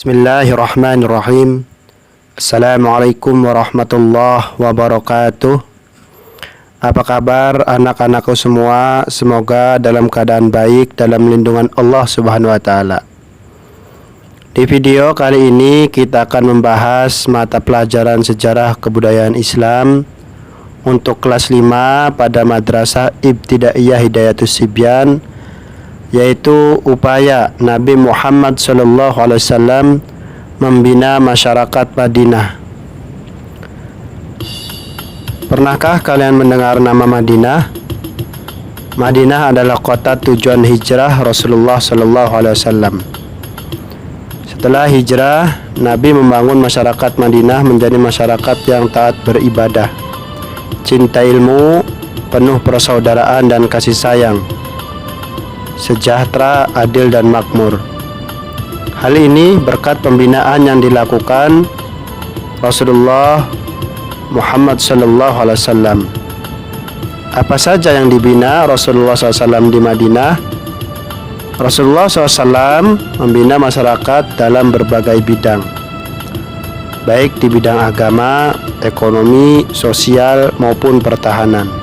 Bismillahirrahmanirrahim. Assalamualaikum warahmatullahi wabarakatuh. Apa kabar anak-anakku semua? Semoga dalam keadaan baik dalam lindungan Allah Subhanahu wa taala. Di video kali ini kita akan membahas mata pelajaran sejarah kebudayaan Islam untuk kelas 5 pada Madrasah Ibtidaiyah Hidayatus Sibyan, yaitu upaya Nabi Muhammad SAW membina masyarakat Madinah. Pernahkah kalian mendengar nama Madinah? Madinah adalah kota tujuan hijrah Rasulullah SAW. Setelah hijrah, Nabi membangun masyarakat Madinah menjadi masyarakat yang taat beribadah, cinta ilmu, penuh persaudaraan dan kasih sayang, sejahtera, adil dan makmur. Hal ini berkat pembinaan yang dilakukan Rasulullah Muhammad SAW. Apa saja yang dibina Rasulullah SAW di Madinah? Rasulullah SAW membina masyarakat dalam berbagai bidang, baik di bidang agama, ekonomi, sosial maupun pertahanan.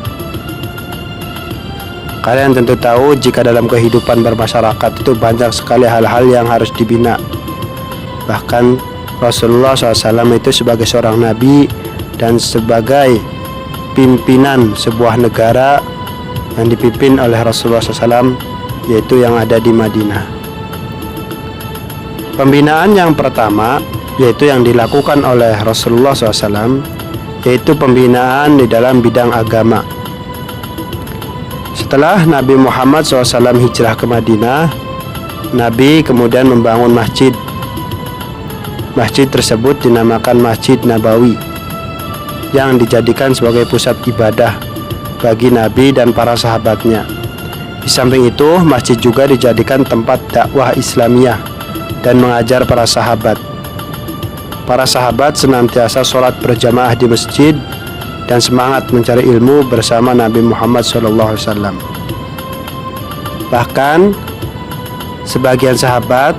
Kalian tentu tahu jika dalam kehidupan bermasyarakat itu banyak sekali hal-hal yang harus dibina. Bahkan Rasulullah SAW itu sebagai seorang nabi dan sebagai pimpinan sebuah negara yang dipimpin oleh Rasulullah SAW, yaitu yang ada di Madinah. Pembinaan yang pertama yaitu yang dilakukan oleh Rasulullah SAW, yaitu pembinaan di dalam bidang agama. Setelah Nabi Muhammad SAW hijrah ke Madinah, Nabi kemudian membangun masjid. Masjid tersebut dinamakan Masjid Nabawi, yang dijadikan sebagai pusat ibadah bagi Nabi dan para sahabatnya. Di samping itu, masjid juga dijadikan tempat dakwah Islamiyah dan mengajar para sahabat. Para sahabat senantiasa sholat berjamaah di masjid dan semangat mencari ilmu bersama Nabi Muhammad SAW. Bahkan sebagian sahabat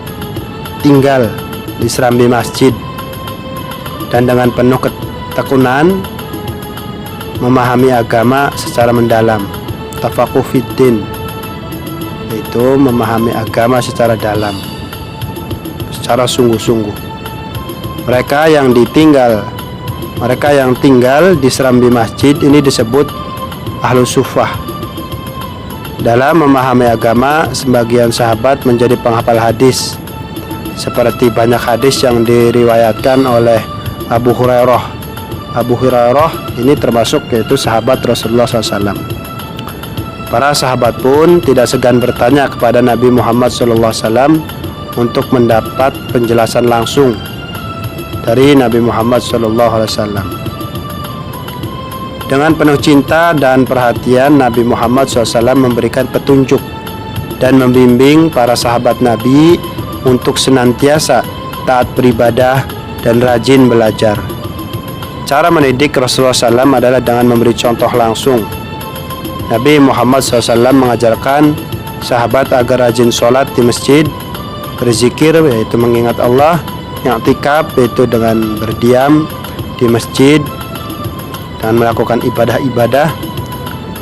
tinggal di serambi masjid dan dengan penuh ketekunan memahami agama secara mendalam, tafaqquh fiddin, yaitu memahami agama secara dalam, secara sungguh-sungguh. Mereka yang tinggal di serambi masjid ini disebut Ahlus Suffah. Dalam memahami agama, sebagian sahabat menjadi penghafal hadis, seperti banyak hadis yang diriwayatkan oleh Abu Hurairah. Abu Hurairah ini termasuk yaitu sahabat Rasulullah SAW. Para sahabat pun tidak segan bertanya kepada Nabi Muhammad SAW untuk mendapat penjelasan langsung dari Nabi Muhammad SAW. Dengan penuh cinta dan perhatian, Nabi Muhammad SAW memberikan petunjuk dan membimbing para sahabat Nabi untuk senantiasa taat beribadah dan rajin belajar. Cara mendidik Rasulullah SAW adalah dengan memberi contoh langsung. Nabi Muhammad SAW mengajarkan sahabat agar rajin sholat di masjid, berzikir yaitu mengingat Allah, i'tikaf yaitu dengan berdiam di masjid dan melakukan ibadah-ibadah,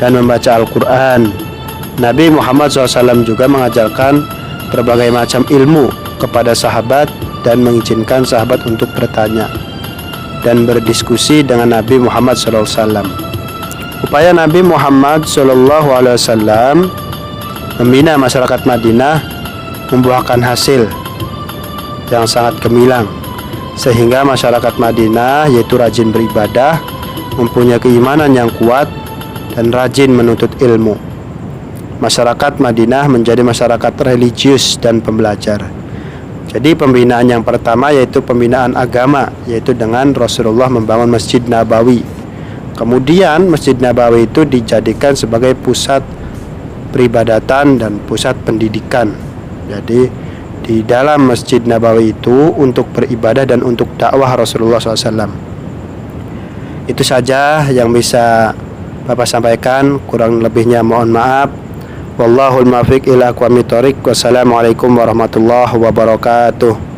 dan membaca Al-Quran. Nabi Muhammad SAW juga mengajarkan berbagai macam ilmu kepada sahabat dan mengizinkan sahabat untuk bertanya dan berdiskusi dengan Nabi Muhammad SAW. Upaya Nabi Muhammad SAW membina masyarakat Madinah membuahkan hasil yang sangat gemilang, sehingga masyarakat Madinah yaitu rajin beribadah, mempunyai keimanan yang kuat dan rajin menuntut ilmu. Masyarakat Madinah menjadi masyarakat religius dan pembelajar. Jadi pembinaan yang pertama yaitu pembinaan agama, yaitu dengan Rasulullah membangun Masjid Nabawi. Kemudian Masjid Nabawi itu dijadikan sebagai pusat peribadatan dan pusat pendidikan. Jadi di dalam Masjid Nabawi itu untuk beribadah dan untuk dakwah Rasulullah SAW. Itu saja yang bisa Bapak sampaikan, kurang lebihnya mohon maaf. Wallahul muwaffiq ila aqwamit thoriq. Wassalamualaikum warahmatullahi wabarakatuh.